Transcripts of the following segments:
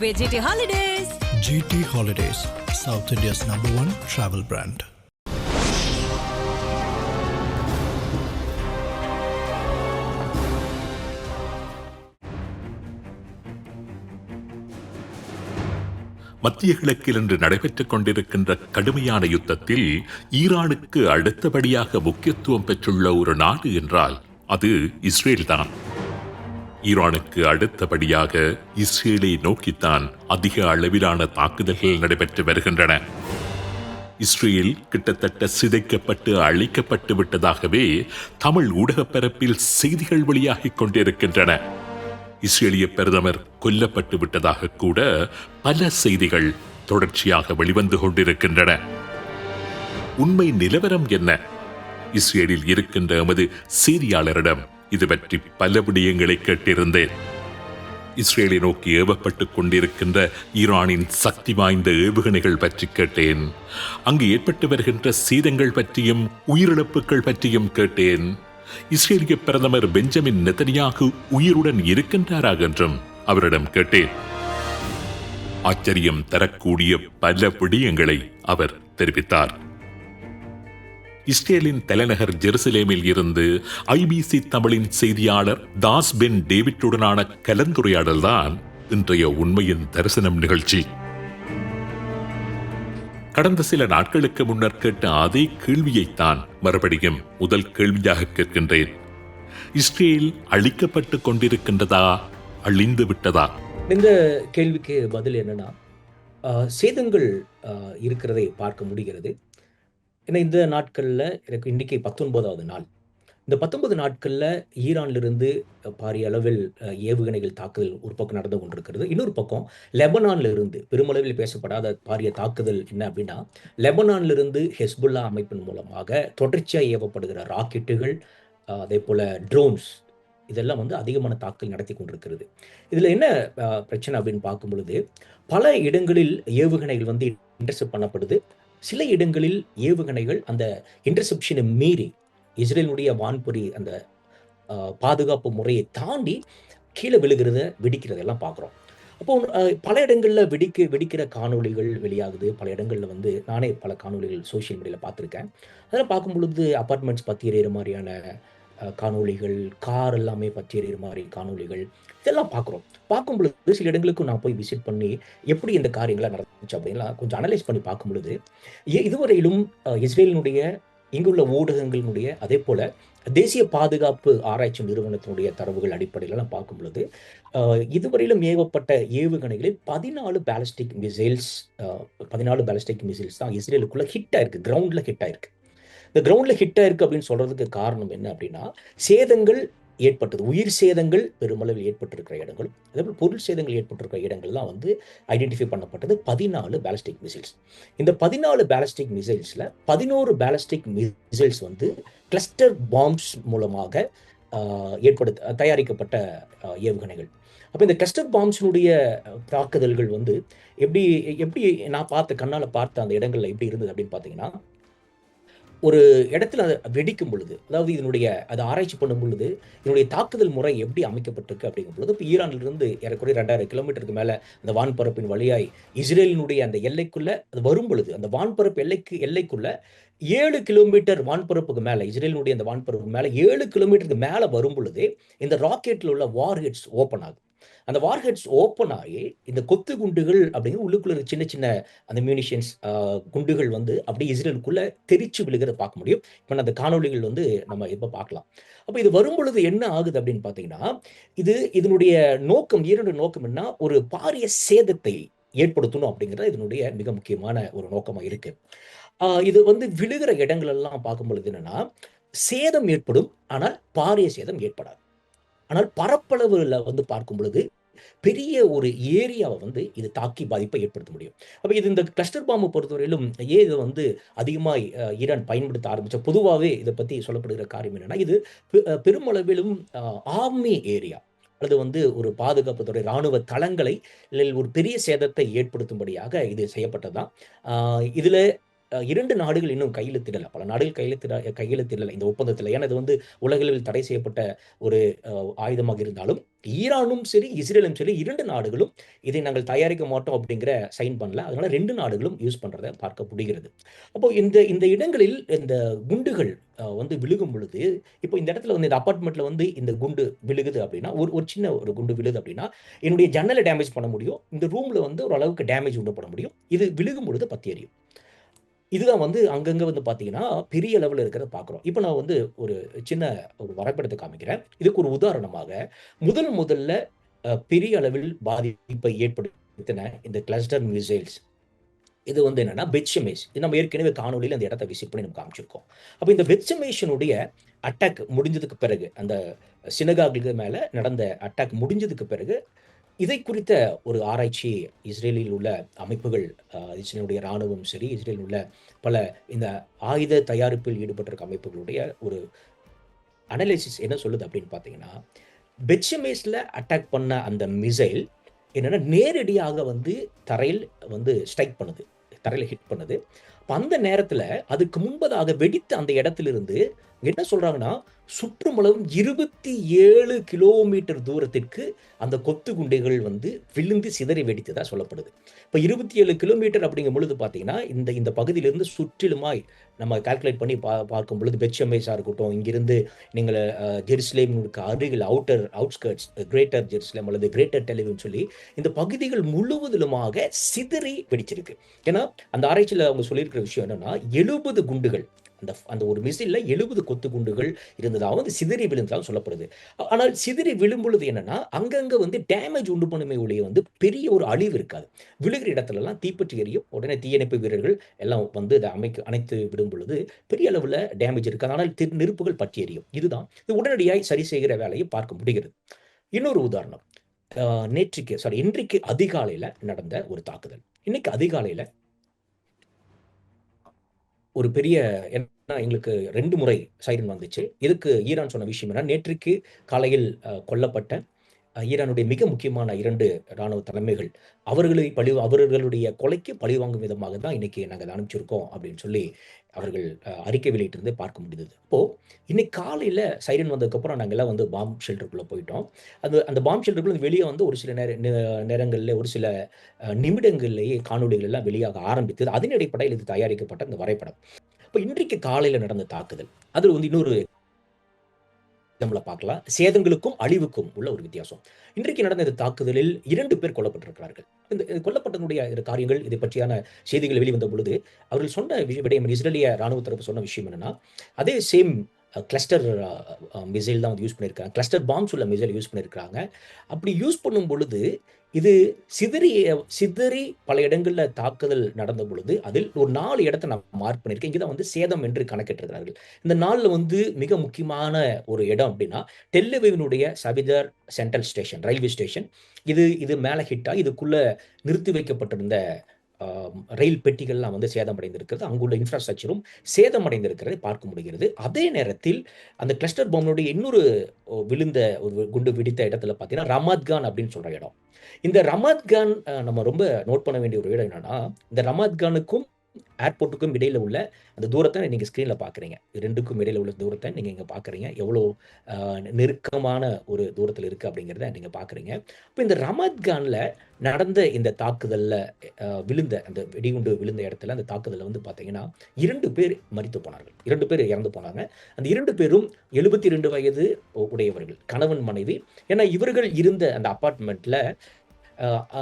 with GT Holidays. GT Holidays, South India's #1 travel brand. மத்திய கிழக்கில் இன்று நடைபெற்றுக் கொண்டிருக்கின்ற கடுமையான யுத்தத்தில் ஈரானுக்கு அடுத்தபடியாக முக்கியத்துவம் பெற்றுள்ள ஒரு நாடு என்றால் அது இஸ்ரேல் தான். ஈரானுக்கு அடுத்தபடியாக இஸ்ரேலை நோக்கித்தான் அதிக அளவிலான தாக்குதல்கள் நடைபெற்று வருகின்றன. இஸ்ரேல் கிட்டத்தட்ட சிதைக்கப்பட்டு அழிக்கப்பட்டு விட்டதாகவே தமிழ் ஊடகப் பரப்பில் செய்திகள் வெளியாகிக் கொண்டிருக்கின்றன. இஸ்ரேலிய பிரதமர் கொல்லப்பட்டு விட்டதாக கூட பல செய்திகள் தொடர்ச்சியாக வெளிவந்து கொண்டிருக்கின்றன. உண்மை நிலவரம் என்ன? இஸ்ரேலில் இருக்கின்ற எமது செய்தியாளரிடம் இது பற்றி பல விடயங்களை கேட்டிருந்தேன். இஸ்ரேலை நோக்கி ஏவப்பட்டுக் கொண்டிருக்கின்ற ஈரானின் சக்தி வாய்ந்த ஏவுகணைகள் பற்றி கேட்டேன். அங்கு ஏற்பட்டு வருகின்ற சேதங்கள் பற்றியும் உயிரிழப்புகள் பற்றியும் கேட்டேன். இஸ்ரேலிய பிரதமர் பெஞ்சமின் நெதன்யாகு உயிருடன் இருக்கின்றாரா என்றும் அவரிடம் கேட்டேன். ஆச்சரியம் தரக்கூடிய பல விடயங்களை அவர் தெரிவித்தார். இஸ்ரேலின் தலைநகர் ஜெருசலேமில் இருந்து IBC தமிழின் செய்தியாளர் தாஸ் பென் டேவிட்டுடனான கலந்துரையாடல் தான் இன்றைய உண்மையின் தரிசனம் நிகழ்ச்சி. கடந்த சில நாட்களுக்கு முன்னர் கேட்ட அதே கேள்வியைத்தான் மறுபடியும் முதல் கேள்வியாக கேட்கின்றேன். இஸ்ரேல் அழிக்கப்பட்டு கொண்டிருக்கின்றதா, அழிந்து விட்டதா? இந்த கேள்விக்கு பதில் என்னன்னா, சேதங்கள் இருக்கிறதை பார்க்க முடிகிறது. ஏன்னா இந்த நாட்களில் எனக்கு இன்றைக்கி 19வது நாள். இந்த 19 நாட்களில் ஈரானிலிருந்து பாரிய அளவில் ஏவுகணைகள் தாக்குதல் ஒரு பக்கம் நடந்து கொண்டிருக்கிறது. இன்னொரு பக்கம் லெபனானில் இருந்து பெருமளவில் பேசப்படாத பாரிய தாக்குதல் என்ன அப்படின்னா, லெபனானிலிருந்து ஹெஸ்புல்லா அமைப்பின் மூலமாக தொடர்ச்சியாக ஏவப்படுகிற ராக்கெட்டுகள், அதே போல் ட்ரோன்ஸ், இதெல்லாம் அதிகமான தாக்குதல் நடத்தி கொண்டிருக்கிறது. இதில் என்ன பிரச்சனை அப்படின்னு பார்க்கும் பொழுது, பல இடங்களில் ஏவுகணைகள் இன்டர்செப்ட் பண்ணப்படுது. சில இடங்களில் ஏவுகணைகள் அந்த இன்டர்செப்ஷனை மீறி இஸ்ரேலுடைய வான்பொறி அந்த பாதுகாப்பு முறையை தாண்டி கீழே வெடிக்கிறதெல்லாம் பார்க்குறோம். அப்போ பல இடங்களில் வெடிக்கிற காணொலிகள் வெளியாகுது. பல இடங்களில் நானே பல காணொலிகள் சோஷியல் மீடியாவில் பார்த்துருக்கேன். அதெல்லாம் பார்க்கும் பொழுது அப்பார்ட்மெண்ட்ஸ் பற்றி எறிகிற மாதிரியான காணொலிகள், கார் எல்லாமே பற்றி எறிகிற மாதிரி காணொலிகள், இதெல்லாம் பார்க்கும் பொழுது சில இடங்களுக்கும் நான் போய் விசிட் பண்ணி எப்படி இந்த காரியங்களாக நடந்துச்சு அப்படின்லாம் கொஞ்சம் அனலைஸ் பண்ணி பார்க்கும் பொழுது, இதுவரையிலும் இஸ்ரேலினுடைய இங்குள்ள ஊடகங்களினுடைய அதே போல் தேசிய பாதுகாப்பு ஆராய்ச்சி நிறுவனத்தினுடைய தரவுகள் அடிப்படையிலலாம் பார்க்கும் பொழுது, இதுவரையிலும் ஏவப்பட்ட ஏவுகணைகளில் 14 பேலிஸ்டிக் மிசைல்ஸ் தான் இஸ்ரேலுக்குள்ள ஹிட் ஆயிருக்கு, கிரவுண்டில் ஹிட் ஆயிருக்கு. இந்த கிரவுண்டில் ஹிட் ஆயிருக்கு அப்படின்னு சொல்றதுக்கு காரணம் என்ன அப்படின்னா, சேதங்கள் ஏற்பட்டது, உயிர் சேதங்கள் பெருமளவில் ஏற்பட்டிருக்கிற இடங்களும் அதேபோல் பொருள் சேதங்கள் ஏற்பட்டிருக்கிற இடங்கள்லாம் ஐடென்டிஃபை பண்ணப்பட்டது 14 பேலிஸ்டிக் மிசைல்ஸ். இந்த 14 பேலிஸ்டிக் மிசைல்ஸில் 11 பேலிஸ்டிக் மிசைல்ஸ் கிளஸ்டர் பாம்ப்ஸ் மூலமாக தயாரிக்கப்பட்ட ஏவுகணைகள். அப்போ இந்த கிளஸ்டர் பாம்ஸினுடைய தாக்குதல்கள் எப்படி எப்படி நான் கண்ணால் பார்த்த அந்த இடங்கள்ல எப்படி இருந்தது அப்படின்னு பார்த்தீங்கன்னா, ஒரு இடத்துல வெடிக்கும் பொழுது, அதாவது அதை ஆராய்ச்சி பண்ணும் பொழுது இதனுடைய தாக்குதல் முறை எப்படி அமைக்கப்பட்டிருக்கு அப்படிங்கும் பொழுது, இப்போ ஈரானிலிருந்து ஏறக்குறைய 2000 கிலோமீட்டருக்கு மேலே அந்த வான்பரப்பின் வழியாய் இஸ்ரேலினுடைய அந்த எல்லைக்குள்ள அது வரும் பொழுது, அந்த வான்பரப்பு எல்லைக்குள்ள 7 கிலோமீட்டர் வான்பரப்புக்கு மேலே, இஸ்ரேலினுடைய அந்த வான்பரப்புக்கு மேலே 7 கிலோமீட்டருக்கு மேலே வரும் பொழுதே இந்த ராக்கெட்டில் உள்ள வார்ஹெட்ஸ் ஓப்பன் ஆகும். அந்த வார்ஹெட்ஸ் ஓப்பன் ஆகி இந்த கொத்து குண்டுகள் அப்படிங்கிற உள்ளுக்குள்ள சின்ன சின்ன அந்த மியூனிஷன்ஸ் குண்டுகள் அப்படியே இஸ்ரேலுக்குள்ள தெரிச்சு விழுகிறத பார்க்க முடியும். இப்போ அந்த காணொலிகள் நம்ம இப்போ பார்க்கலாம். அப்போ இது வரும் பொழுது என்ன ஆகுது அப்படின்னு பார்த்தீங்கன்னா, இதனுடைய நோக்கம், இரண்டு நோக்கம் என்ன, ஒரு பாரிய சேதத்தை ஏற்படுத்தணும் அப்படிங்கிறது இதனுடைய மிக முக்கியமான ஒரு நோக்கமாக இருக்கு. இது விழுகிற இடங்கள் எல்லாம் பார்க்கும் பொழுது என்னன்னா, சேதம் ஏற்படும், ஆனால் பாரிய சேதம் ஏற்படாது. ஆனால் பரப்பளவுல பார்க்கும் பொழுது பெரிய ஒரு ஏரியாவை இது தாக்கி பாதிப்பை ஏற்படுத்த முடியும். அப்போ இந்த கிளஸ்டர் பாம்பை பொறுத்தவரையிலும் ஏன் இதை அதிகமாக ஈரான் பயன்படுத்த ஆரம்பிச்ச, பொதுவாகவே இதை பற்றி சொல்லப்படுகிற காரியம் என்னன்னா, இது பெருமளவிலும் ஆர்மி ஏரியா அல்லது ஒரு பாதுகாப்பு துறை இராணுவ தளங்களை ஒரு பெரிய சேதத்தை ஏற்படுத்தும்படியாக இது செய்யப்பட்டதுதான். இதில் 2 நாடுகள் இன்னும் கையெழுத்திடல. பல நாடுகள் கையெழுத்திடல இந்த ஒப்பந்தத்தில. ஏன்னா, இது வந்து உலகளவில் தடை செய்யப்பட்ட ஒரு ஆயுதமாக இருந்தாலும், ஈரானும் சரி, இஸ்ரேலும் சரி 2 நாடுகளும் இதை நாங்கள் தயாரிக்க மாட்டோம் அப்படிங்கிற சைன் பண்ணல. அதனால 2 நாடுகளும் யூஸ் பண்றத பார்க்க முடிகிறது. அப்போ இந்த இந்த இடங்களில் இந்த குண்டுகள் வந்து விழுகும் பொழுது, இப்போ இந்த இடத்துல வந்து இந்த அபார்ட்மெண்ட்ல வந்து இந்த குண்டு விழுகுது அப்படின்னா, ஒரு ஒரு சின்ன ஒரு குண்டு விழுது அப்படின்னா, என்னுடைய ஜன்னல டேமேஜ் பண்ண முடியும். இந்த ரூம்ல வந்து ஓரளவுக்கு டேமேஜ் உண்டு பண்ண முடியும். இது விழுகும் பொழுது பத்தி எரியும். இதுதான் வந்து அங்கங்க வந்து பார்த்தீங்கன்னா, பெரிய லெவல்ல இருக்கிறத பார்க்குறோம். இப்ப நான் வந்து ஒரு சின்ன ஒரு வரைபடத்த காமிக்கிறேன். இதுக்கு ஒரு உதாரணமாக, முதல்ல பெரிய அளவில் பாதிப்பை ஏற்படுத்தின இந்த கிளஸ்டர் மிசைல்ஸ் இது வந்து என்னன்னா, பெட்ஷெமேஷ். இது நம்ம ஏற்கனவே காணொளியில அந்த இடத்த விசிட் பண்ணி நம்ம காமிச்சிருக்கோம். அப்ப இந்த பெட்ஷெமேஷனுடைய அட்டாக் முடிஞ்சதுக்கு பிறகு, அந்த சினகாகுக்கு மேல நடந்த அட்டாக் முடிஞ்சதுக்கு பிறகு, இதை குறித்த ஒரு ஆராய்ச்சி இஸ்ரேலில் உள்ள அமைப்புகள், இஸ்ரேலுடைய ராணுவம் சரி, இஸ்ரேலில் உள்ள பல இந்த ஆயுத தயாரிப்பில் ஈடுபட்டிருக்க அமைப்புகளுடைய ஒரு அனலைசிஸ் என்ன சொல்லுது அப்படின்னு பார்த்தீங்கன்னா, பெட்ஷெமேஷ்ல அட்டாக் பண்ண அந்த மிசைல் என்னன்னா, நேரடியாக வந்து தரையில் வந்து ஸ்ட்ரைக் பண்ணுது. தரையில ஹிட் பண்ணுது. அப்ப அந்த நேரத்தில அதுக்கு முன்பதாக வெடித்த அந்த இடத்திலிருந்து என்ன சொல்றாங்கன்னா, சுற்றுமளவும் 27 கிலோமீட்டர் தூரத்திற்கு அந்த கொத்து குண்டுகள் வந்து விழுந்து சிதறி வெடித்ததா சொல்லப்படுது. இப்ப 27 கிலோமீட்டர் அப்படிங்கும் பொழுது பார்த்தீங்கன்னா, இந்த இந்த பகுதியிலிருந்து சுற்றிலுமாய் நம்ம கால்குலேட் பண்ணி பார்க்கும் பொழுது பெத்ஷெமேஷா இருக்கட்டும், இங்கிருந்து நீங்கள் ஜெருசலேமுக்கு அருகில் அவுட்ஸ்கர்ட்ஸ் கிரேட்டர் ஜெருசலேம் அல்லது கிரேட்டர் டெல் அவிவ்னு சொல்லி இந்த பகுதிகள் முழுவதிலுமாக சிதறி வெடிச்சிருக்கு. ஏன்னா, அந்த ஆராய்ச்சியில அவங்க சொல்லியிருக்கிற விஷயம் என்னன்னா, 70 குண்டுகள் அந்த அந்த ஒரு மிசைல்ல 70 கொத்து குண்டுகள் இருந்ததாகவும், அது சிதறி விழுந்ததாகவும் சொல்லப்படுது. ஆனால் சிதறி விழும்பொழுது என்னன்னா, அங்கங்க வந்து டேமேஜ் உண்டு பண்ணுமே ஒழிய வந்து பெரிய ஒரு அழிவு இருக்காது. விழுகிற இடத்துலலாம் தீப்பற்றி எரியும். உடனே தீயணைப்பு வீரர்கள் எல்லாம் வந்து அத அணைத்து விடும் பொழுது பெரிய அளவுல டேமேஜ் இருக்காது. ஆனால் நெருப்புகள் பற்றி எரியும். இதுதான். இது உடனடியாய் சரி செய்கிற வேலையை பார்க்க முடிகிறது. இன்னொரு உதாரணம். இன்றைக்கு அதிகாலையில நடந்த ஒரு தாக்குதல். இன்னைக்கு அதிகாலையில ஒரு பெரிய ஏன்னா எங்களுக்கு 2 முறை சைரன் வந்துச்சு. இதுக்கு ஈரான் சொன்ன விஷயம் என்னன்னா, நேற்றைக்கு காலையில் கொல்லப்பட்ட ஈரானுடைய மிக முக்கியமான 2 ராணுவ தலைமைகள், அவர்களுடைய கொலைக்கு பழிவாங்கும் விதமாக தான் இன்னைக்கு நாங்க அத அனுப்பிச்சிருக்கோம் அப்படின்னு சொல்லி அவர்கள் அறிக்கை வெளியிட்டிருந்ததை பார்க்க முடிந்தது. அப்போ இன்னைக்கு காலையில சைரன் வந்ததுக்கப்புறம் நாங்க எல்லாம் வந்து பாம்ப் ஷெல்டருக்குள்ள போயிட்டோம். அந்த பாம்ப் ஷெல்டருக்குள்ள வெளிய வந்து ஒரு சில நேரங்கள்ல ஒரு சில நிமிடங்கள்லேயே காணொளிகள் எல்லாம் வெளியாக ஆரம்பித்தது. அதன் அடிப்படையில் இது தயாரிக்கப்பட்ட இந்த வரைபடம். இப்ப இன்றைக்கு காலையில நடந்த தாக்குதல், அதுல வந்து இன்னொரு நம்மள பார்க்கலாம். சேதங்களுக்கும், அழிவுக்கும் உள்ள ஒரு வித்தியாசம். இன்றைக்கு நடந்த இந்த தாக்குதலில் 2 பேர் கொல்லப்பட்டிருக்கிறார்கள். இந்த கொல்லப்பட்டதனுடைய காரியங்கள், இதை பற்றியான செய்திகள் வெளிவந்த பொழுது, அவர்கள் சொன்ன விடயம், இஸ்ரேலிய ராணுவ தரப்பு சொன்ன விஷயம் என்னன்னா, அதே சேம் கிளஸ்டர் மிசைல் தான் வந்து யூஸ் பண்ணியிருக்காங்க. கிளஸ்டர் பாம்ப்ஸ் உள்ள மிசைல் யூஸ் பண்ணியிருக்காங்க. அப்படி யூஸ் பண்ணும் பொழுது, இது சிதறி பல இடங்கள்ல தாக்குதல் நடந்த பொழுது, அதில் ஒரு 4 இடத்த நான் மார்க் பண்ணியிருக்கேன். இங்க தான் வந்து சேதம் என்று கணக்கிட்டிருக்கிறார்கள். இந்த 4ல வந்து மிக முக்கியமான ஒரு இடம் அப்படின்னா, டெல் அவிவினுடைய Savidor central station, railway station. இது மேல ஹிட் ஆகி இதுக்குள்ள நிறுத்தி வைக்கப்பட்டிருந்த ரயில் பெட்டிகள்லாம் வந்து சேதமடைந்திருக்கிறது. அங்குள்ள இன்ஃப்ராஸ்ட்ரக்சரும் சேதமடைந்திருக்கிறதை பார்க்க முடிகிறது. அதே நேரத்தில் அந்த கிளஸ்டர் பாம்பினுடைய இன்னொரு விழுந்த ஒரு குண்டு வெடித்த இடத்துல பார்த்தீங்கன்னா, ரமாத் கான் அப்படின்னு சொல்ற இடம். இந்த ரமாத் கான் நம்ம ரொம்ப நோட் பண்ண வேண்டிய ஒரு இடம் என்னன்னா, இந்த ரமாத் கானுக்கும் ஏர்போர்ட்டுக்கும் இடையில உள்ள அந்த தூரத்த நீங்க ஸ்க்ரீன்ல பார்க்குறீங்க. 2க்கும் இடையில உள்ள தூரத்த நீங்க இங்க பார்க்குறீங்க. எவ்வளோ நெருக்கமான ஒரு தூரத்தில இருக்கு அப்படிங்கிறத நீங்க பார்க்குறீங்க. இப்ப இந்த ரமாத் கான்ல நடந்த இந்த தாக்குதல்ல விழுந்த அந்த வெடிகுண்டு விழுந்த இடத்துல அந்த தாக்குதல்ல வந்து பார்த்தீங்கன்னா, 2 பேர் மரித்து போனார்கள். 2 பேர் இறந்து போனாங்க. அந்த 2 பேரும் 72 வயது உடையவர்கள். கணவன், மனைவி. ஏன்னா இவர்கள் இருந்த அந்த அபார்ட்மெண்ட்ல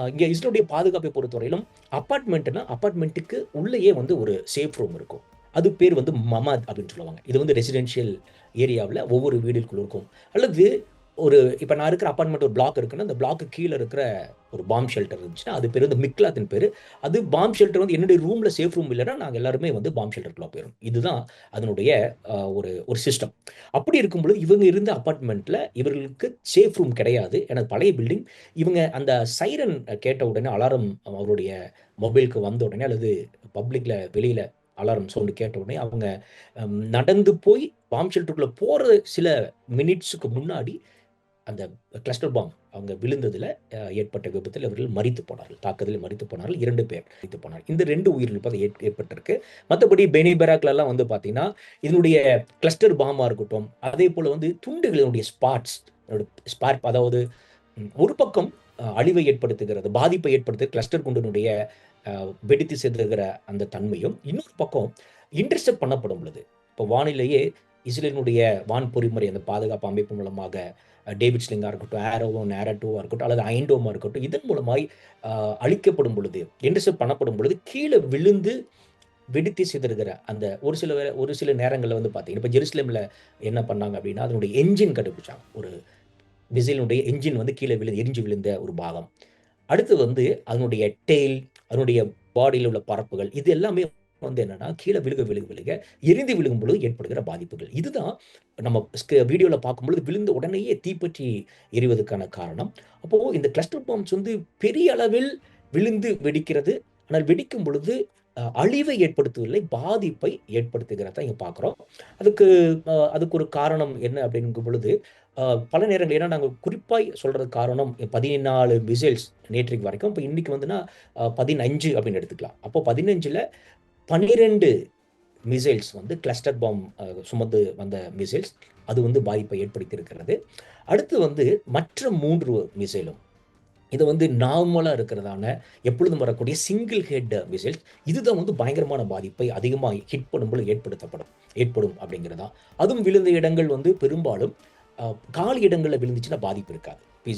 இங்க இஸ்ரேலுடைய பாதுகாப்பை பொறுத்தவரையிலும் அபார்ட்மெண்ட்டுக்கு உள்ளேயே வந்து ஒரு சேஃப் ரூம் இருக்கும். அது பேர் வந்து மமாத் அப்படின்னு சொல்லுவாங்க. இது வந்து ரெசிடென்ஷியல் ஏரியாவுல ஒவ்வொரு வீடுகளுக்குள்ள இருக்கும். அல்லது இப்ப நான் இருக்கிற அபார்ட்மெண்ட் ஒரு பிளாக் இருக்குன்னா, அந்த பிளாக்கு கீழ இருக்கிற ஒரு பாம்ப் ஷெல்டர் இருந்துச்சுன்னா, அது பேரு வந்து மிக்லாத்ன்னு பேரு. அது பாம்ப் ஷெல்டர் வந்து என்னுடைய ரூம்ல சேஃப் ரூம் இல்லன்னா, நாங்க எல்லாருமே வந்து பாம்ப் ஷெல்டருக்குள்ள போயிருவோம். இதுதான் அதனுடைய ஒரு சிஸ்டம். அப்படி இருக்கும் பொழுது இவங்க இருந்த அபார்ட்மெண்ட்ல இவர்களுக்கு சேஃப் ரூம் கிடையாது. ஏன்னா பழைய பில்டிங். இவங்க அந்த சைரன் கேட்ட உடனே அலாரம் அவருடைய மொபைலுக்கு வந்த உடனே அல்லது பப்ளிக்ல வெளியில அலாரம் சவுண்ட் கேட்ட உடனே அவங்க நடந்து போய் பாம்ப் ஷெல்டருக்குள்ள போற சில மினிட்ஸ்க்கு முன்னாடி அந்த கிளஸ்டர் பாம் அவங்க விழுந்ததில் ஏற்பட்ட விபத்தில் அவர்கள் மரித்து போனார்கள். தாக்குதலில் மரித்து போனார்கள். 2 பேர் மரித்து போனார்கள். இந்த 2 உயிரிழப்பு அது ஏற்பட்டிருக்கு. மற்றபடி பெனி பெராக்லாம் வந்து பார்த்தீங்கன்னா இதனுடைய கிளஸ்டர் பாமாக இருக்கட்டும், அதே போல் வந்து துண்டுகளினுடைய ஸ்பாட் அதாவது ஒரு பக்கம் அழிவை ஏற்படுத்துகிறது, பாதிப்பை ஏற்படுத்து கிளஸ்டர் குண்டினுடைய வெடித்து சிதறுகிற அந்த தன்மையும், இன்னொரு பக்கம் இன்டர்செப்ட் பண்ணப்படும் பொழுது இப்போ வானிலையே இஸ்ரேலினுடைய வான் பொறிமுறை அந்த பாதுகாப்பு அமைப்பு மூலமாக டேவிட் ஸ்லிங்காக இருக்கட்டும், நேரட்டோவாக இருக்கட்டும், அல்லது ஐண்டோமா இருக்கட்டும், இதன் மூலமாய் அழிக்கப்படும் பொழுது, இன்டர்செப்ட் பண்ணப்படும் பொழுது கீழே விழுந்து வெடித்து சிதறுகிற அந்த ஒரு சில நேரங்களில் வந்து பார்த்தீங்கன்னா, இப்போ ஜெருசலேமில் என்ன பண்ணாங்க அப்படின்னா, அதனுடைய என்ஜின் கண்டுபிடிச்சாங்க. ஒரு மிசைலினுடைய என்ஜின் வந்து கீழே எரிஞ்சு விழுந்த ஒரு பாகம். அடுத்து வந்து அதனுடைய டெயில், அதனுடைய பாடியில் உள்ள பரப்புகள், இது எல்லாமே வந்து என்னன்னா கீழே விழுக எரிந்து விழுகும் பொழுது ஏற்படுகிற பாதிப்புகள். இதுதான் நம்ம வீடியோவில் பார்க்கும்பொழுது விழுந்த உடனேயே தீப்பற்றி எரிவதற்கான காரணம். அப்போ இந்த கிளஸ்டர் பாம்ஸ் வந்து பெரிய அளவில் விழுந்து வெடிக்கிறது. ஆனால் வெடிக்கும் பொழுது அழிவை ஏற்படுத்துவதில்லை, பாதிப்பை ஏற்படுத்துகிறத இங்கே பார்க்குறோம். அதுக்கு ஒரு காரணம் என்ன அப்படிங்கும் பொழுது பல நேரங்கள், ஏன்னா நாங்கள் குறிப்பாக சொல்கிறது காரணம் 14 மிசைல்ஸ் நேற்றைக்கு வரைக்கும், இப்போ இன்றைக்கி வந்துன்னா 15 அப்படின்னு எடுத்துக்கலாம். அப்போ 15ல் 12 மிசைல்ஸ் வந்து கிளஸ்டர் பாம் சுமந்து வந்த மிசைல்ஸ், அது வந்து பாதிப்பை ஏற்படுத்தி இருக்கிறது. அடுத்து வந்து மற்ற 3 மிசைலும் இது வந்து நார்மலாக இருக்கிறதான எப்பொழுதும் வரக்கூடிய சிங்கிள் ஹெட் மிசைல்ஸ், இதுதான் வந்து பயங்கரமான பாதிப்பை அதிகமாக ஹிட் பண்ணும்போது ஏற்படும் அப்படிங்கிறதா. அதுவும் விழுந்த இடங்கள் வந்து பெரும்பாலும் காலி இடங்களில் விழுந்துச்சுன்னா பாதிப்பு இருக்காது. இப்போ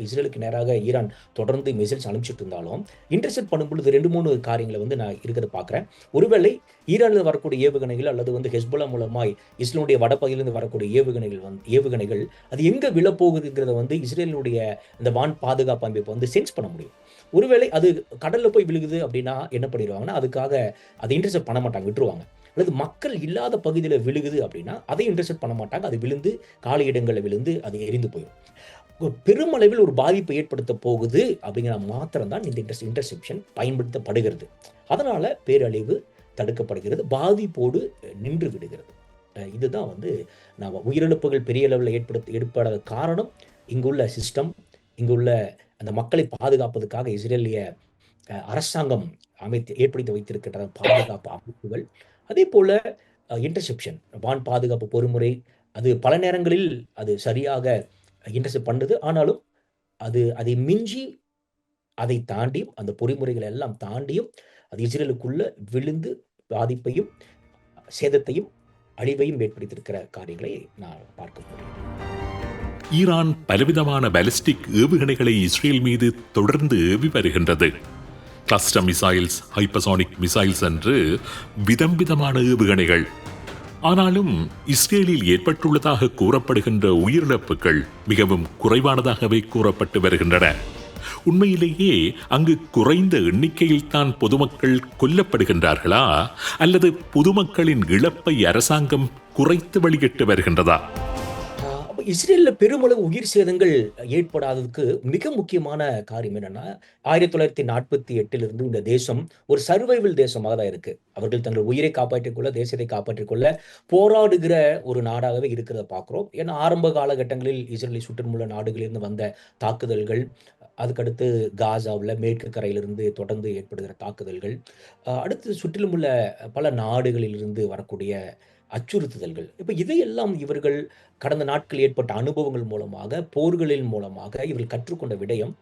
இஸ்ரேலுக்கு நேராக ஈரான் தொடர்ந்து மிசைல்ஸ் அனுப்பிச்சிட்டு இருந்தாலும் இன்டர்செப்ட் பண்ணும்பொழுது 2-3 காரியங்களை வந்து நான் இருக்கிறத பார்க்குறேன். ஒருவேளை ஈரானில் வரக்கூடிய ஏவுகணைகள் அல்லது வந்து ஹெஸ்புல்லா மூலமாய் இஸ்ரேலுடைய வடப்பகுதியிலிருந்து வரக்கூடிய ஏவுகணைகள் அது எங்கே விழப்போகுதுங்கிறத வந்து இஸ்ரேலினுடைய இந்த வான் பாதுகாப்பு அமைப்பு வந்து சென்ஸ் பண்ண முடியும். ஒருவேளை அது கடலில் போய் விழுகுது அப்படின்னா என்ன பண்ணிடுவாங்கன்னா அதுக்காக அதை இன்டர்செப்ட் பண்ண மாட்டாங்க, விட்டுருவாங்க. அல்லது மக்கள் இல்லாத பகுதியில் விழுகுது அப்படின்னா அதை இன்டர்செப்ட் பண்ண மாட்டாங்க, அது விழுந்து காலி இடங்களில் விழுந்து அது எரிந்து போயிடும். பெருமளவில் ஒரு பாதிப்பை ஏற்படுத்த போகுது அப்படிங்கிற மாத்திரம் தான் இந்த இன்டர்செப்ஷன் பயன்படுத்தப்படுகிறது. அதனால பேரழிவு தடுக்கப்படுகிறது, பாதிப்போடு நின்று விடுகிறது. இதுதான் வந்து நாம் உயிரிழப்புகள் பெரிய அளவில் ஏற்படாத காரணம் இங்குள்ள சிஸ்டம், இங்குள்ள அந்த மக்களை பாதுகாப்பதற்காக இஸ்ரேலிய அரசாங்கம் ஏற்படுத்தி வைத்திருக்கின்ற பாதுகாப்பு அமைப்புகள், அதே போல இன்டர்செப்ஷன் வான் பாதுகாப்பு பொறிமுறை, அது பல நேரங்களில் அது சரியாக இன்டர்செப்ட் பண்ணுது. ஆனாலும் அதை மிஞ்சி அதை தாண்டியும் அந்த பொறிமுறைகள் எல்லாம் தாண்டியும் அது இஸ்ரேலுக்குள்ள விழுந்து பாதிப்பையும் சேதத்தையும் அழிவையும் ஏற்படுத்தியிருக்கிற காரியங்களை நான் பார்க்க முடியும். ஈரான் பலவிதமான பாலிஸ்டிக் ஏவுகணைகளை இஸ்ரேல் மீது தொடர்ந்து ஏவி வருகின்றது. கிளஸ்டர் மிசைல்ஸ், ஹைப்பர்சானிக் மிசைல்ஸ் என்று விதமான ஏவுகணைகள். ஆனாலும் இஸ்ரேலில் ஏற்பட்டுள்ளதாக கூறப்படுகின்ற உயிரிழப்புகள் மிகவும் குறைவானதாகவே கூறப்பட்டு வருகின்றன. உண்மையிலேயே அங்கு குறைந்த எண்ணிக்கையில் தான் பொதுமக்கள் கொல்லப்படுகின்றார்களா, அல்லது பொதுமக்களின் இழப்பை அரசாங்கம் குறைத்து வெளியிட்டு வருகின்றதா? இஸ்ரேலில் பெருமளவு உயிர் சேதங்கள் ஏற்படாததுக்கு மிக முக்கியமான காரியம் என்னன்னா, 1948 இந்த தேசம் ஒரு சர்வைவல் தேசமாக தான் இருக்கு. அவர்கள் தங்கள் உயிரை காப்பாற்றிக் கொள்ள, தேசத்தை காப்பாற்றிக் கொள்ள போராடுகிற ஒரு நாடாகவே இருக்கிறத பார்க்குறோம். ஏன்னா ஆரம்ப காலகட்டங்களில் இஸ்ரேலை சுற்றியுள்ள நாடுகளிலிருந்து வந்த தாக்குதல்கள், அதுக்கடுத்து காசாவில் மேற்கு கரையிலிருந்து தொடர்ந்து ஏற்படுகிற தாக்குதல்கள், அடுத்து சுற்றிலும் உள்ள பல நாடுகளிலிருந்து வரக்கூடிய அச்சுறுத்துதல்கள், இப்போ இதையெல்லாம் இவர்கள் கடந்த நாட்கள் ஏற்பட்ட அனுபவங்கள் மூலமாக, போர்களின் மூலமாக இவர்கள் கற்றுக்கொண்ட விடயம்,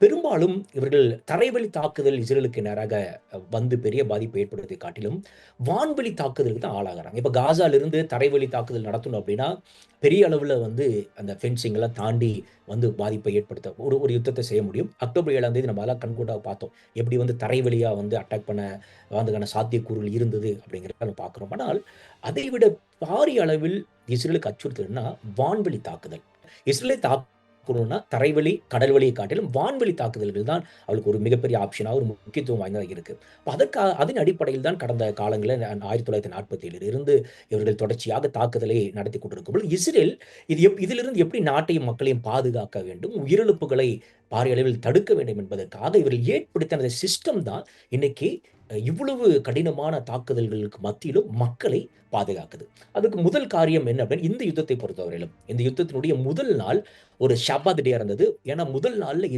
பெரும்பாலும் இவர்கள் தரைவழி தாக்குதல் இஸ்ரேலுக்கு நேராக வந்து பெரிய பாதிப்பை ஏற்படுவதை காட்டிலும் வான்வெளி தாக்குதலுக்கு தான் ஆளாகிறாங்க. இப்போ காசாலிருந்து தரைவழி தாக்குதல் நடத்தணும் அப்படின்னா பெரிய அளவில் வந்து அந்த ஃபென்சிங்கெல்லாம் தாண்டி வந்து பாதிப்பை ஏற்படுத்த ஒரு யுத்தத்தை செய்ய முடியும். அக்டோபர் 7 நம்ம அதெல்லாம் கண்கூடாக பார்த்தோம், எப்படி வந்து தரைவழியாக வந்து அட்டாக் பண்ண வந்ததுக்கான சாத்தியக்கூறுகள் இருந்தது அப்படிங்கிறத நம்ம பார்க்குறோம். ஆனால் அதை விட பாரிய அளவில் இஸ்ரேலுக்கு அச்சுறுத்தல்னா வான்வெளி தாக்குதல். இஸ்ரேலை தாக்கணும்னா தரைவழி கடல்வழியை காட்டிலும் வான்வெளி தாக்குதல்கள் தான் அவளுக்கு ஒரு மிகப்பெரிய ஆப்ஷனாக ஒரு முக்கியத்துவம் வாய்ந்ததாக இருக்குது. அதன் அடிப்படையில் தான் கடந்த காலங்களில் 1947 இருந்து இவர்கள் தொடர்ச்சியாக தாக்குதலை நடத்தி கொண்டிருக்கும் பொழுது இஸ்ரேல் இதிலிருந்து எப்படி நாட்டையும் மக்களையும் பாதுகாக்க வேண்டும், உயிரிழப்புகளை பாரிய அளவில் தடுக்க வேண்டும் என்பதற்காக இவர்கள் ஏற்படுத்தின அந்த சிஸ்டம் தான் இன்னைக்கு இவ்வளவு கடினமான தாக்குதல்களுக்கு மத்தியிலும் மக்களை பாதுகாக்குது. அதுக்கு முதல் காரியம் என்ன அப்படின்னு இந்த யுத்தத்தை பொறுத்தவரையிலும், இந்த யுத்தத்தினுடைய முதல் நாள் ஒரு ஷபாத் டே இருந்தது. ஏன்னா முதல் நாள்ல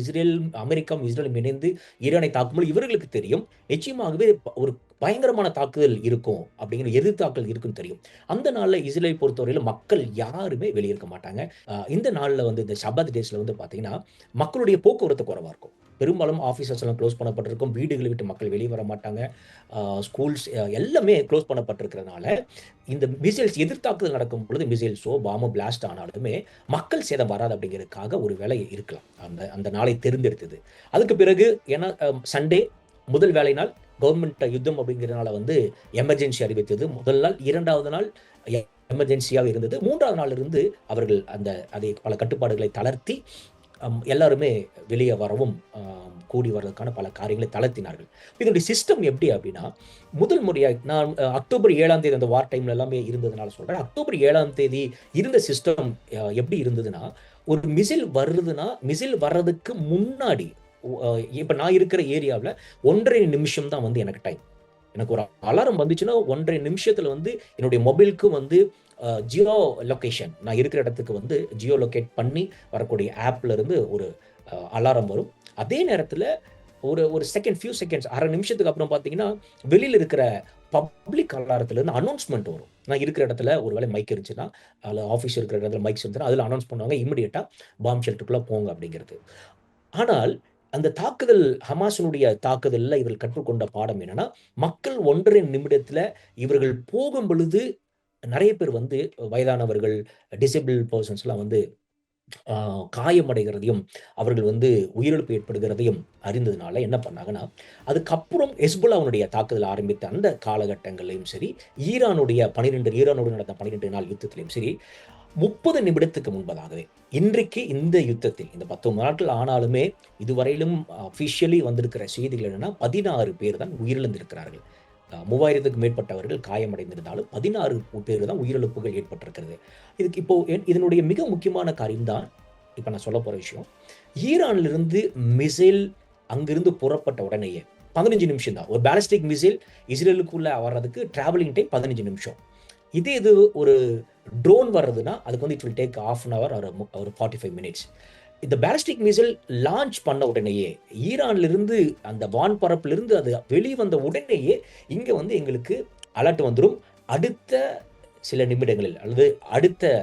அமெரிக்காவும் இஸ்ரேலும் இணைந்து ஈரானை தாக்கும்போது இவர்களுக்கு தெரியும் நிச்சயமாகவே ஒரு பயங்கரமான தாக்குதல் இருக்கும் அப்படிங்கிற எதிர்த்தாக்குதல் இருக்குன்னு தெரியும். அந்த நாள்ல இஸ்ரேலை பொறுத்தவரையில மக்கள் யாருமே வெளியே இருக்க மாட்டாங்க. இந்த நாள்ல வந்து இந்த ஷபாத் டேஸ்ல வந்து பாத்தீங்கன்னா மக்களுடைய போக்குவரத்து குறைவா இருக்கும். பெரும்பாலும் ஆஃபீஸஸ் எல்லாம் க்ளோஸ் பண்ணப்பட்டிருக்கும். வீடுகளை விட்டு மக்கள் வெளியே வர மாட்டாங்க. ஸ்கூல்ஸ் எல்லாமே க்ளோஸ் பண்ணப்பட்டிருக்கிறதுனால இந்த மிசைல்ஸ் எதிர்த்தாக்குதல் நடக்கும் பொழுது மிசைல்ஸோ பாம்போ பிளாஸ்ட் ஆனாலுமே மக்கள் சேதம் வராது அப்படிங்கிறதுக்காக ஒரு வேலை இருக்கலாம். அந்த அந்த நாளை தேர்ந்தெடுத்தது. அதுக்கு பிறகு ஏன்னா சண்டே முதல் வேலை நாள் கவர்மெண்ட் யுத்தம் அப்படிங்கிறதுனால வந்து எமர்ஜென்சி அறிவித்தது. முதல் நாள், 2வது நாள் எமர்ஜென்சியாக இருந்தது. 3வது நாள் இருந்து அவர்கள் அதை பல கட்டுப்பாடுகளை தளர்த்தி எல்லாருமே வெளியே வரவும் கூடி வர்றதுக்கான பல காரியங்களை தளர்த்தினார்கள். இதனுடைய சிஸ்டம் எப்படி அப்படின்னா, முதல் முறையாக நான் அக்டோபர் 7ஆம் தேதி அந்த வார் டைம்ல எல்லாமே இருந்ததுனால சொல்றேன். அக்டோபர் 7ஆம் தேதி இருந்த சிஸ்டம் எப்படி இருந்ததுன்னா, ஒரு மிசைல் வருதுன்னா மிசைல் வர்றதுக்கு முன்னாடி இப்ப நான் இருக்கிற ஏரியாவில் 1.5 நிமிஷம் தான் வந்து எனக்கு டைம். எனக்கு ஒரு அலாரம் வந்துச்சுன்னா 1.5 நிமிஷத்துல வந்து என்னுடைய மொபைலுக்கு வந்து ஜியோ லொகேஷன், நான் இருக்கிற இடத்துக்கு வந்து ஜியோ லொகேட் பண்ணி வரக்கூடிய ஆப்ல இருந்து ஒரு அலாரம் வரும். அதே நேரத்தில் ஒரு ஃபியூ செகண்ட்ஸ், அரை நிமிஷத்துக்கு அப்புறம் பார்த்தீங்கன்னா வெளியில் இருக்கிற பப்ளிக் அலாரத்துல இருந்து அனௌன்ஸ்மெண்ட் வரும். நான் இருக்கிற இடத்துல ஒரு வேளை மைக் இருந்துச்சுன்னா, அதில் ஆஃபீஸ் இருக்கிற இடத்துல மைக்ஸ் இருந்துச்சுன்னா அதில் அனௌன்ஸ் பண்ணுவாங்க, இமிடியேட்டா பாம் ஷெல்டருக்குள்ள போங்க அப்படிங்கிறது. ஆனால் அந்த தாக்குதல், ஹமாஸினுடைய தாக்குதல்ல இவர்கள் கற்றுக்கொண்ட பாடம் என்னன்னா, மக்கள் 1.5 நிமிடத்துல இவர்கள் போகும் பொழுது நிறைய பேர் வந்து வயதானவர்கள், டிசேபிள் பர்சன்ஸ்லாம் வந்து காயமடைகிறதையும் அவர்கள் வந்து உயிரிழப்பு ஏற்படுகிறதையும் அறிந்ததுனால என்ன பண்ணாங்கன்னா, அதுக்கப்புறம் ஹெஸ்புல்லாவுடைய தாக்குதல் ஆரம்பித்த அந்த காலகட்டங்களையும் சரி, ஈரானோடு நடந்த 12 நாள் யுத்தத்திலையும் சரி, 30 நிமிடத்துக்கு முன்பதாகவே இன்றைக்கு இந்த யுத்தத்தில் இந்த 19 நாட்கள் ஆனாலுமே இதுவரையிலும் அஃபிஷியலி வந்திருக்கிற செய்திகள் என்னன்னா 16 பேர் தான் உயிரிழந்திருக்கிறார்கள். 3000க்கு மேற்பட்டவர்கள் காயமடைந்திருந்தாலும் 16 பேர் தான் உயிரிழப்புகள் ஏற்பட்டிருக்கிறது. இதுக்கு இப்போ இதனுடைய மிக முக்கியமான காரியம் தான் இப்ப நான் சொல்ல போற விஷயம். ஈரானிலிருந்து மிசைல் அங்கிருந்து புறப்பட்ட உடனேயே 15 நிமிஷம் தான். ஒரு பாலிஸ்டிக் மிசைல் இஸ்ரேலுக்குள்ள வர்றதுக்கு டிராவலிங் டைம் 15 நிமிஷம். இது ஒரு ட்ரோன் வர்றதுன்னா அதுக்கு வந்து it will take ½ an hour ஒரு 45 minutes. இந்த பாலிஸ்டிக் மிசைல் லான்ச் பண்ண உடனேயே ஈரான்லிருந்து அந்த வான்பரப்பிலிருந்து அது வெளிவந்த உடனேயே இங்க வந்து எங்களுக்கு அலர்ட் வந்துடும். அடுத்த சில நிமிடங்களில் அல்லது அடுத்த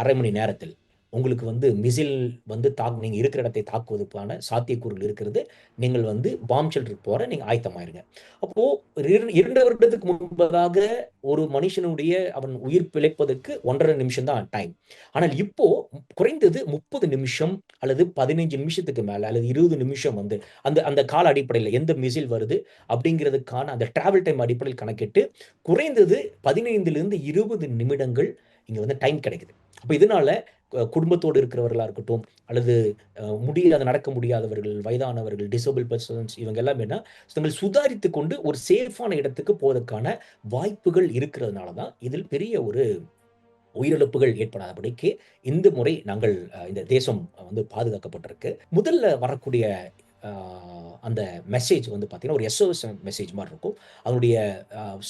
அரை மணி நேரத்தில் உங்களுக்கு வந்து மிசைல் வந்து நீங்க இருக்கிற இடத்தை தாக்குவதற்கான சாத்தியக்கூறுகள் இருக்கிறது. நீங்கள் வந்து பாம் ஷெல்டருக்கு போற நீங்க ஆயத்தமாயிருங்க. அப்போ 2 வருடத்துக்கு முன்பதாக ஒரு மனுஷனுடைய அவன் உயிர் பிழைப்பதற்கு 1.5 நிமிஷம் தான் டைம். ஆனால் இப்போ குறைந்தது 30 நிமிஷம் அல்லது 15 நிமிஷத்துக்கு மேல அல்லது 20 நிமிஷம் வந்து அந்த கால அடிப்படையில் எந்த மிசைல் வருது அப்படிங்கிறதுக்கான அந்த டிராவல் டைம் அடிப்படையில் கணக்கிட்டு குறைந்தது 15லிருந்து 20 நிமிடங்கள் இங்க வந்து டைம் கிடைக்குது. அப்ப இதனால குடும்பத்தோடு இருக்கிறவர்களா இருக்கட்டும் அல்லது நடக்க முடியாதவர்கள், வயதானவர்கள், டிசேபிள் பர்சன்ஸ் இவங்க எல்லாமே தங்கள் சுதாரித்து கொண்டு ஒரு சேஃபான இடத்துக்கு போவதற்கான வாய்ப்புகள் இருக்கிறதுனால தான் இதில் பெரிய ஒரு உயிரிழப்புகள் ஏற்படாதபடிக்கு இந்த முறை நாங்கள் இந்த தேசம் வந்து பாதுகாக்கப்பட்டிருக்கு. முதல்ல வரக்கூடிய அந்த மெசேஜ் வந்து பார்த்தீங்கன்னா ஒரு SOS மெசேஜ் மாதிரி இருக்கும். அதனுடைய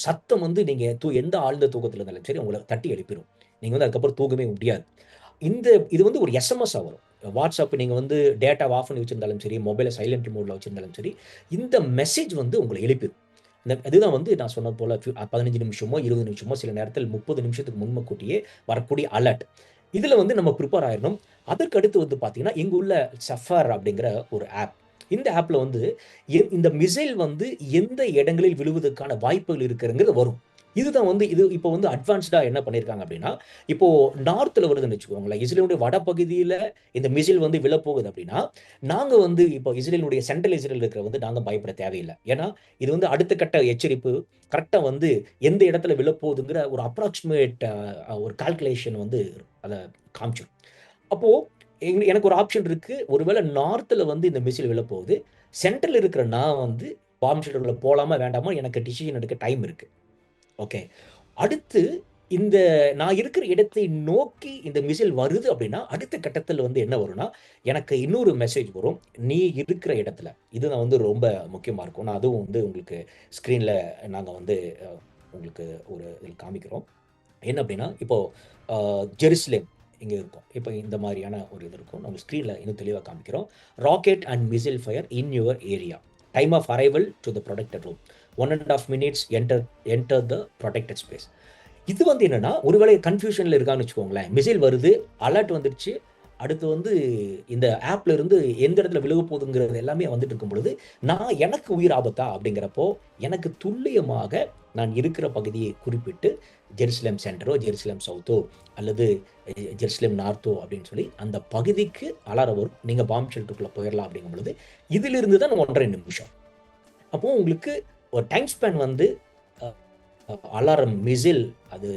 சத்தம் வந்து நீங்க எந்த ஆழ்ந்த தூக்கத்தில் இருந்தாலும் சரி உங்களை தட்டி எழுப்பிடும். நீங்க வந்து அதுக்கப்புறம் தூங்கவே முடியாது. இது வந்து ஒரு SMS வரும். வாட்ஸ்அப் நீங்க வந்து டேட்டா ஆஃப் பண்ணி வச்சிருந்தாலும் சரி, மொபைலை சைலண்ட் மோட்ல வச்சிருந்தாலும் சரி, இந்த மெசேஜ் வந்து உங்களை எழுப்பிடும். இதுதான் வந்து நான் சொன்னது போல 15 நிமிஷமோ 20 நிமிஷமோ சில நேரத்தில் 30 நிமிஷத்துக்கு முன்கூட்டியே வரக்கூடிய அலர்ட். இதுல வந்து நம்ம ப்ரிப்பேர் ஆயிடணும். அதற்கு அடுத்து வந்து பார்த்தீங்கன்னா இங்கு உள்ள சஃபர் அப்படிங்கிற ஒரு ஆப். இந்த ஆப்ல வந்து இந்த மிசைல் வந்து எந்த இடங்களில் விழுவதற்கான வாய்ப்புகள் இருக்குங்கிறது வரும். இதுதான் வந்து இது இப்போ வந்து அட்வான்ஸ்டா என்ன பண்ணியிருக்காங்க அப்படின்னா, இப்போ நார்த்ல வருதுன்னு வச்சுக்கோங்களேன், இஸ்ரேலுடைய வடபகுதியில இந்த மிசைல் வந்து விழப்போகுது அப்படின்னா, நாங்க வந்து இப்போ இஸ்ரேலுடைய சென்ட்ரல் இஸ்ரேல் இருக்கிற வந்து நாங்க பயப்பட தேவையில்லை. ஏன்னா இது வந்து அடுத்த கட்ட எச்சரிப்பு கரெக்டா வந்து எந்த இடத்துல விழப்போகுதுங்கிற ஒரு அப்ராக்சிமேட் ஒரு கால்குலேஷன் வந்து அதை காமிச்சிடும். அப்போ எனக்கு ஒரு ஆப்ஷன் இருக்கு. ஒருவேளை நார்த்ல வந்து இந்த மிசைல் விழப்போகுது, சென்ட்ரல் இருக்கிற நான் வந்து பாம் ஷெல்டர்ல போலாமா வேண்டாமா எனக்கு டிசிஷன் எடுக்க டைம் இருக்கு. ஓகே. அடுத்து இந்த நான் இருக்கிற இடத்தை நோக்கி இந்த மிசைல் வருது அப்படின்னா, அடுத்த கட்டத்துல வந்து என்ன வரும்னா, எனக்கு இன்னொரு மெசேஜ் வரும். நீ இருக்கிற இடத்துல இது நான் வந்து ரொம்ப முக்கியமா இருக்கும். நான் அதுவும் வந்து உங்களுக்கு ஸ்க்ரீன்ல நாங்க வந்து உங்களுக்கு ஒரு இதில காமிக்கிறோம். என்ன அப்படின்னா, இப்போ அ ஜெருசலேம் இங்க இருக்கும். இப்போ இந்த மாரியான ஒரு இது இருக்கும். நம்ம ஸ்க்ரீன்ல இன்னும் தெளிவா காமிக்கிறோம். Rocket and missile fire in your area. Time of arrival to the protected room. 1 1/2 minutes enter the protected space. இது வந்து என்னன்னா, ஒருவேளை கன்ஃப்யூஷன்ல இருக்கான்னு வச்சுக்கோங்களேன். மிசைல் வருது, அலர்ட் வந்துருச்சு. அடுத்து வந்து இந்த ஆப்ல இருந்து எந்த இடத்துல விழுகப் போகுதுங்கிறது எல்லாமே வந்துட்டு இருக்கும் பொழுது, எனக்கு உயிர் ஆபத்தா? அப்படிங்கிறப்போ, எனக்கு துல்லியமாக நான் இருக்கிற பகுதியை குறிப்பிட்டு, ஜெருசலேம் சென்டரோ, ஜெருசலேம் சவுத்தோ அல்லது ஜெருசலேம் நார்த்தோ அப்படின்னு சொல்லி அந்த பகுதிக்கு அலாரம் வரும். நீங்க பாம்ப் ஷெல்டருக்குள்ள போயிரலாம் அப்படிங்கும் பொழுது, இதிலிருந்து தான் 1 1/2 நிமிஷம். அப்போ உங்களுக்கு ஒரு டைம் ஸ்பேன் வந்து அ அலாரம் மிசைல் அது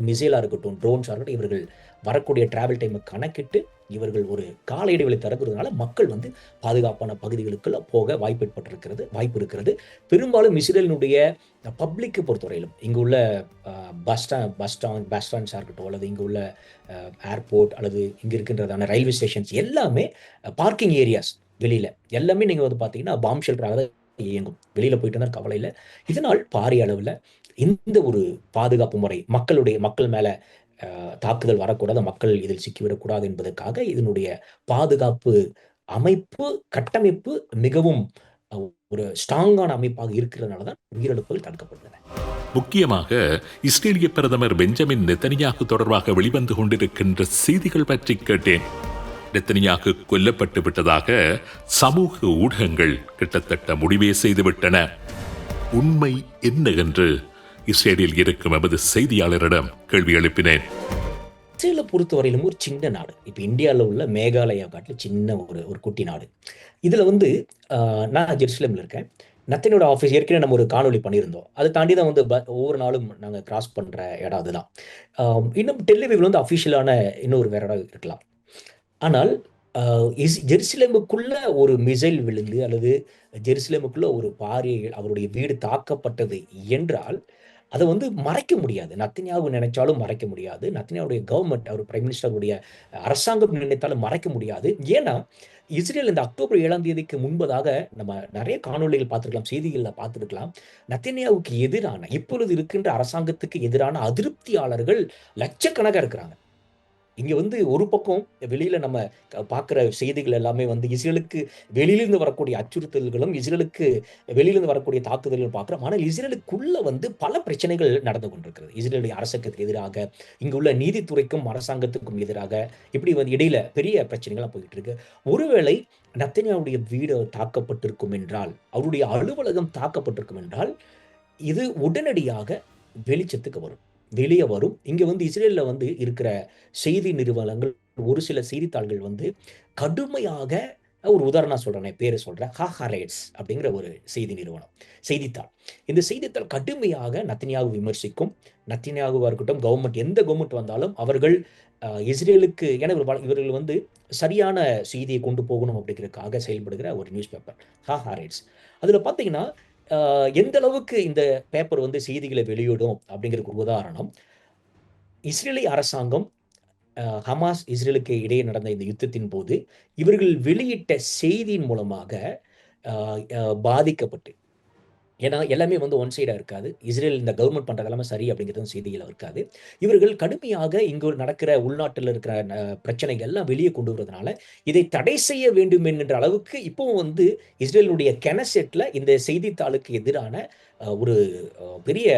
மிசைலா இருக்கட்டும், ட்ரோன்ஸா இருக்கட்டும், இவர்கள் வரக்கூடிய டிராவல் டைமை கணக்கிட்டு இவர்கள் ஒரு கால இடைவெளி தரக்கிறதுனால மக்கள் வந்து பாதுகாப்பான பகுதிகளுக்குள்ள போக வாய்ப்பு இருக்கிறது. பெரும்பாலும் இஸ்ரேலினுடைய பப்ளிக்கை பொறுத்தவரையிலும் இங்கு உள்ள பஸ் ஸ்டாண்ட்ஸா இருக்கட்டும், அல்லது இங்கு உள்ள ஏர்போர்ட் அல்லது இங்க இருக்கின்றதான ரயில்வே ஸ்டேஷன்ஸ் எல்லாமே பார்க்கிங் ஏரியாஸ் வெளியில எல்லாமே நீங்க வந்து பார்த்தீங்கன்னா, பாம்ப் ஷெல்டராக தான் இயங்கும். வெளியில போயிட்டு இருந்தா கவலை இல்ல. இதனால் பாரிய அளவுல இந்த ஒரு பாதுகாப்பு முறை மக்கள் மேல தாக்குதல் வரக்கூடாது, மக்கள் இதில் சிக்கிவிடக்கூடாது என்பதற்காக இதனுடைய பாதுகாப்பு கட்டமைப்பு மிகவும் ஒரு ஸ்ட்ராங்கான அமைப்பாக இருக்கிறதுனால தான் உயிரிழப்புகள் தடுக்கப்படுகின்றன. முக்கியமாக இஸ்ரேலிய பிரதமர் பெஞ்சமின் நெத்தனியாகு தொடர்பாக வெளிவந்து கொண்டிருக்கின்ற செய்திகள் பற்றி கேட்டேன். நெத்தனியாகு கொல்லப்பட்டு விட்டதாக சமூக ஊடகங்கள் கிட்டத்தட்ட முடிவே செய்துவிட்டன. உண்மை என்ன என்று இஸ்ரேலில் இருக்கும் எமது செய்தியாளரிடம் கேள்வி எழுப்பினேன். இஸ்ரேலை பொறுத்தவரையிலும் ஒரு சின்ன நாடு. இப்ப இந்தியாவில் உள்ள மேகாலயா காட்டில் சின்ன ஒரு குட்டி நாடு. இதுல வந்து நான் ஜெருசலேம்ல இருக்கேன். நத்தனியோட ஆஃபீஸ் ஏற்கனவே நம்ம ஒரு காணொலி பண்ணியிருந்தோம். அதை தாண்டி தான் வந்து ஒவ்வொரு நாளும் நாங்கள் கிராஸ் பண்ற இடம் அதுதான். இன்னும் டெல்லிவிவ்ல வந்து அஃபிஷியலான இன்னொரு வேற இடம் இருக்கலாம். ஆனால் ஜெருசலேமுக்குள்ள ஒரு மிசைல் விழுந்து அல்லது ஜெருசலேமுக்குள்ள ஒரு அவருடைய வீடு தாக்கப்பட்டது என்றால் அதை வந்து மறைக்க முடியாது. நத்தன்யாகு நினைச்சாலும் மறைக்க முடியாது. நத்தன்யாவுடைய கவர்மெண்ட், அவர் பிரைம் மினிஸ்டருடைய அரசாங்கம் நினைத்தாலும் மறைக்க முடியாது. ஏன்னா இஸ்ரேல் இந்த அக்டோபர் 7ஆம் தேதிக்கு முன்பதாக நம்ம நிறைய காணொலிகள் பார்த்துருக்கலாம், செய்திகளில் பார்த்துருக்கலாம். நத்தன்யாவுக்கு எதிரான இப்பொழுது இருக்கின்ற அரசாங்கத்துக்கு எதிரான அதிருப்தியாளர்கள் லட்சக்கணக்காக இருக்கிறாங்க. இங்க வந்து ஒரு பக்கம் வெளியில நம்ம பார்க்குற செய்திகள் எல்லாமே வந்து இஸ்ரேலுக்கு வெளியிலிருந்து வரக்கூடிய அச்சுறுத்தல்களும், இஸ்ரேலுக்கு வெளியிலிருந்து வரக்கூடிய தாக்குதல்களும் பார்க்குறோம். ஆனால் இஸ்ரேலுக்குள்ள வந்து பல பிரச்சனைகள் நடந்து கொண்டிருக்கிறது. இஸ்ரேலுடைய அரசுக்கு எதிராக, இங்கு உள்ள நீதித்துறைக்கும் அரசாங்கத்துக்கும் எதிராக இப்படி வந்து இடையில பெரிய பிரச்சனைகள்லாம் போயிட்டு இருக்கு. ஒருவேளை நத்தன்யாவுடைய வீடு தாக்கப்பட்டிருக்கும் என்றால், அவருடைய அலுவலகம் தாக்கப்பட்டிருக்கும் என்றால், இது உடனடியாக வெளிச்சத்துக்கு வரும், வெளியே வரும். இங்க வந்து இஸ்ரேல்ல வந்து இருக்கிற செய்தி நிறுவனங்கள், ஒரு சில செய்தித்தாள்கள் வந்து கடுமையாக ஒரு உதாரணம் சொல்றேன், பேரு சொல்றேன். ஹாஹாரேட்ஸ் அப்படிங்கிற ஒரு செய்தி நிறுவனம், செய்தித்தாள். இந்த செய்தித்தாள் கடுமையாக நத்தன்யாகு விமர்சிக்கும். நத்தன்யாகுவா இருக்கட்டும், எந்த கவர்மெண்ட் வந்தாலும் அவர்கள் இஸ்ரேலுக்கு இவர்கள் வந்து சரியான செய்தியை கொண்டு போகணும் அப்படிங்கிறதுக்காக செயல்படுகிற ஒரு நியூஸ் பேப்பர் ஹாஹாரேட்ஸ். அதுல பாத்தீங்கன்னா எந்த அளவுக்கு இந்த பேப்பர் வந்து செய்திகளை வெளியிடும் அப்படிங்கிறதுக்கு ஒரு உதாரணம், இஸ்ரேலிய அரசாங்கம் ஹமாஸ் இஸ்ரேலுக்கு இடையே நடந்த இந்த யுத்தத்தின் போது இவர்கள் வெளியிட்ட செய்தியின் மூலமாக பாதிக்கப்பட்டு, ஏன்னா எல்லாமே வந்து ஒன் சைடா இருக்காது. இஸ்ரேல் இந்த கவர்மெண்ட் பண்றது எல்லாமே சரி அப்படிங்கிறது செய்திகள் இருக்காது. இவர்கள் கடுமையாக இங்கு நடக்கிற உள்நாட்டில் இருக்கிற பிரச்சனைகள் எல்லாம் வெளியே கொண்டு வருவதனால இதை தடை செய்ய வேண்டும் என்கின்ற அளவுக்கு இப்பவும் வந்து இஸ்ரேலுடைய கெனசெட்ல இந்த செய்தித்தாளுக்கு எதிரான ஒரு பெரிய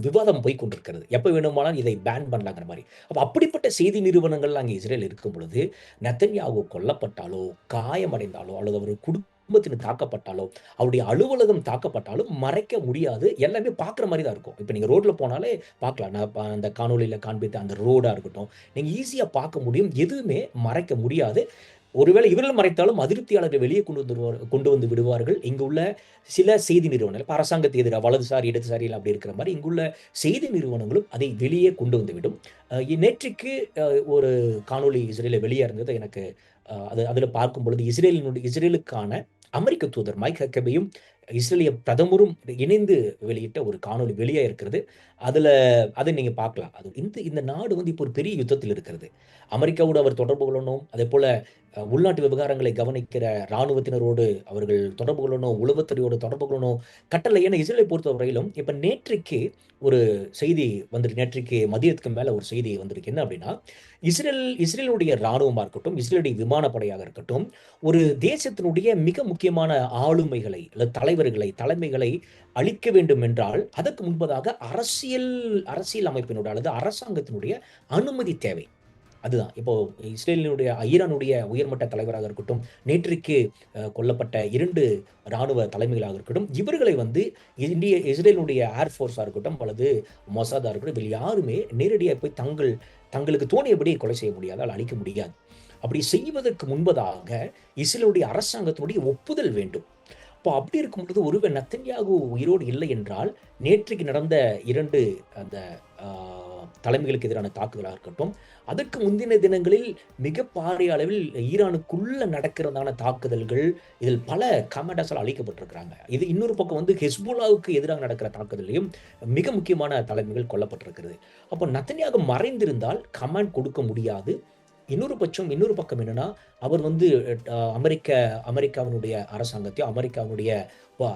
விவாதம் போய் கொண்டிருக்கிறது. எப்ப வேணுமானாலும் இதை பேன் பண்ணலாங்கிற மாதிரி. அப்படிப்பட்ட செய்தி நிறுவனங்கள் அங்கே இஸ்ரேல் இருக்கும் பொழுது நெத்தன்யாகு கொல்லப்பட்டாலோ, காயமடைந்தாலோ, அல்லது அவர் குடும்பத்தினர் தாக்கப்பட்டாலோ, அவருடைய அலுவலகம் தாக்கப்பட்டாலும் மறைக்க முடியாது. எல்லாமே பார்க்குற மாதிரி தான் இருக்கும். இப்போ நீங்க ரோட்ல போனாலே பார்க்கலாம். நான் அந்த காணொலியில காண்பித்த அந்த ரோடா இருக்கட்டும், நீங்க ஈஸியா பார்க்க முடியும். எதுவுமே மறைக்க முடியாது. ஒருவேளை இவர்கள் மறைத்தாலும் அதிருப்தியாளர்கள் வெளியே கொண்டு வந்து விடுவார்கள். இங்கு உள்ள சில செய்தி நிறுவனங்கள் அரசாங்கத்துக்கு எதிராக வலதுசாரி, இடதுசாரி அப்படி இருக்கிற மாதிரி இங்குள்ள செய்தி நிறுவனங்களும் அதை வெளியே கொண்டு வந்து விடும். நேற்றுக்கு ஒரு காணொலி இஸ்ரேலில் வெளியே இருந்தது. எனக்கு அதில் பார்க்கும் பொழுது இஸ்ரேலுக்கான அமெரிக்க தூதர் மைக் ஹக்கபேயும் இஸ்ரேலிய பிரதமரும் இணைந்து வெளியிட்ட ஒரு காணொளி வெளியே இருக்கிறது. அதுல அதை நீங்க பார்க்கலாம். அது இந்த நாடு வந்து இப்போ ஒரு பெரிய யுத்தத்தில் இருக்கிறது. அமெரிக்காவோடு அவர் தொடர்பு கொள்ளணும். அதேபோல உள்நாட்டு விவகாரங்களை கவனிக்கிற இராணுவத்தினரோடு அவர்கள் தொடர்பு கொள்ளணும், உளவுத்துறையோடு தொடர்பு கொள்ளணும். கட்டளை ஏன்னா இஸ்ரேலை பொறுத்தவரையிலும் இப்ப நேற்றைக்கு ஒரு செய்தி வந்திருக்கு. நேற்றைக்கு மதியத்துக்கு மேல ஒரு செய்தி வந்திருக்கு. என்ன அப்படின்னா, இஸ்ரேலுடைய இராணுவமா இருக்கட்டும், இஸ்ரேலுடைய விமானப்படையாக இருக்கட்டும், ஒரு தேசத்தினுடைய மிக முக்கியமான ஆளுமைகளை அல்லது தலைமைகளை அழிக்க வேண்டும் என்றால், அதற்கு முன்பதாக அரசியல் அமைப்பினோட அல்லது அரசாங்கத்தினுடைய அனுமதி தேவை. அதுதான். இப்போ ஈரானுடைய உயர்மட்ட தலைவராக இருக்கட்டும், நேற்றைக்கு கொல்லப்பட்ட 2 ராணுவ தலைமைகளாக இருக்கட்டும், இவர்களை வந்து இஸ்ரேலுடைய ஏர் ஃபோர்ஸா இருக்கட்டும், அல்லது மொசாதா இருக்கட்டும், இதில் யாருமே நேரடியா போய் தங்களுக்கு தோணியபடி கொலை செய்ய முடியாது, அழிக்க முடியாது. அப்படி செய்வதற்கு முன்பதாக இஸ்ரேலுடைய அரசாங்கத்தினுடைய ஒப்புதல் வேண்டும். அப்போ அப்படி இருக்கும் பொழுது ஒருவர் நெத்தன்யாகு உயிரோடு இல்லை என்றால், நேற்றைக்கு நடந்த 2 அந்த தலைமைகளுக்கு எதிரான தாக்குதலாக இருக்கட்டும், அதற்கு முந்தின தினங்களில் மிக பாரிய அளவில் ஈரானுக்குள்ள நடக்கிறதான தாக்குதல்கள், இதில் பல கமாண்டர்ஸால் அழிக்கப்பட்டிருக்கிறாங்க. இது இன்னொரு பக்கம் வந்து ஹெஸ்புல்லாவுக்கு எதிராக நடக்கிற தாக்குதலையும் மிக முக்கியமான தலைமைகள் கொல்லப்பட்டிருக்கிறது. அப்போ நெத்தன்யாகு மறைந்திருந்தால் கமாண்ட் கொடுக்க முடியாது. இன்னொரு பக்கம் என்னன்னா, அவர் வந்து அமெரிக்காவினுடைய அரசாங்கத்தையோ, அமெரிக்காவினுடைய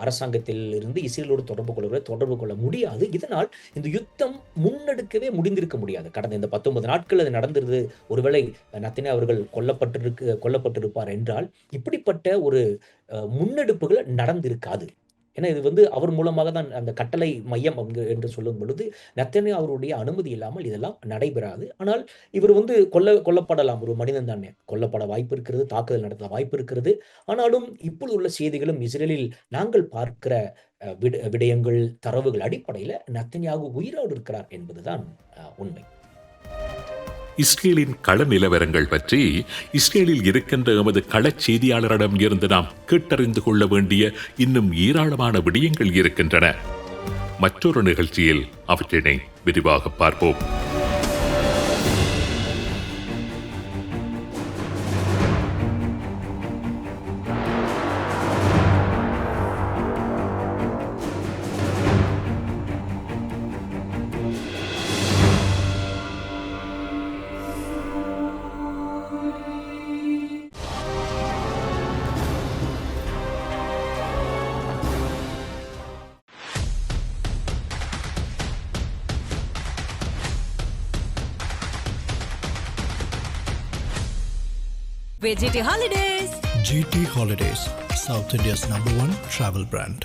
அரசாங்கத்தில் இருந்து இஸ்ரேலோடு தொடர்பு கொள்ள முடியாது. இதனால் இந்த யுத்தம் முன்னெடுக்கவே முடிந்திருக்க முடியாது. கடந்த இந்த 19 நாட்கள் அது நடந்திருது. ஒருவேளை நெத்தன்யாகு அவர்கள் கொல்லப்பட்டிருப்பார் என்றால், இப்படிப்பட்ட ஒரு முன்னெடுப்புகள் நடந்திருக்காது. ஏன்னா இது வந்து அவர் மூலமாக தான் அந்த கட்டளை மையம் என்று சொல்லும் பொழுது, நெத்தன்யாகு அவருடைய அனுமதி இல்லாமல் இதெல்லாம் நடைபெறாது. ஆனால் இவர் வந்து கொல்லப்படலாம். ஒரு மனிதன் தானே, கொல்லப்பட வாய்ப்பு இருக்கிறது, தாக்குதல் நடத்த வாய்ப்பு இருக்கிறது. ஆனாலும் இப்பொழுது உள்ள செய்திகளும், இஸ்ரேலில் நாங்கள் பார்க்கிற விடயங்கள், தரவுகள் அடிப்படையில் நெத்தன்யாகு உயிரோடு இருக்கிறார் என்பதுதான் உண்மை. இஸ்ரேலின் கள நிலவரங்கள் பற்றி இஸ்ரேலில் இருக்கின்ற எமது களச் செய்தியாளரிடம் இருந்து நாம் கேட்டறிந்து கொள்ள வேண்டிய இன்னும் ஏராளமான விடயங்கள் இருக்கின்றன. மற்றொரு நிகழ்ச்சியில் அவற்றினை விரிவாக பார்ப்போம். GT Holidays, South India's #1 travel brand.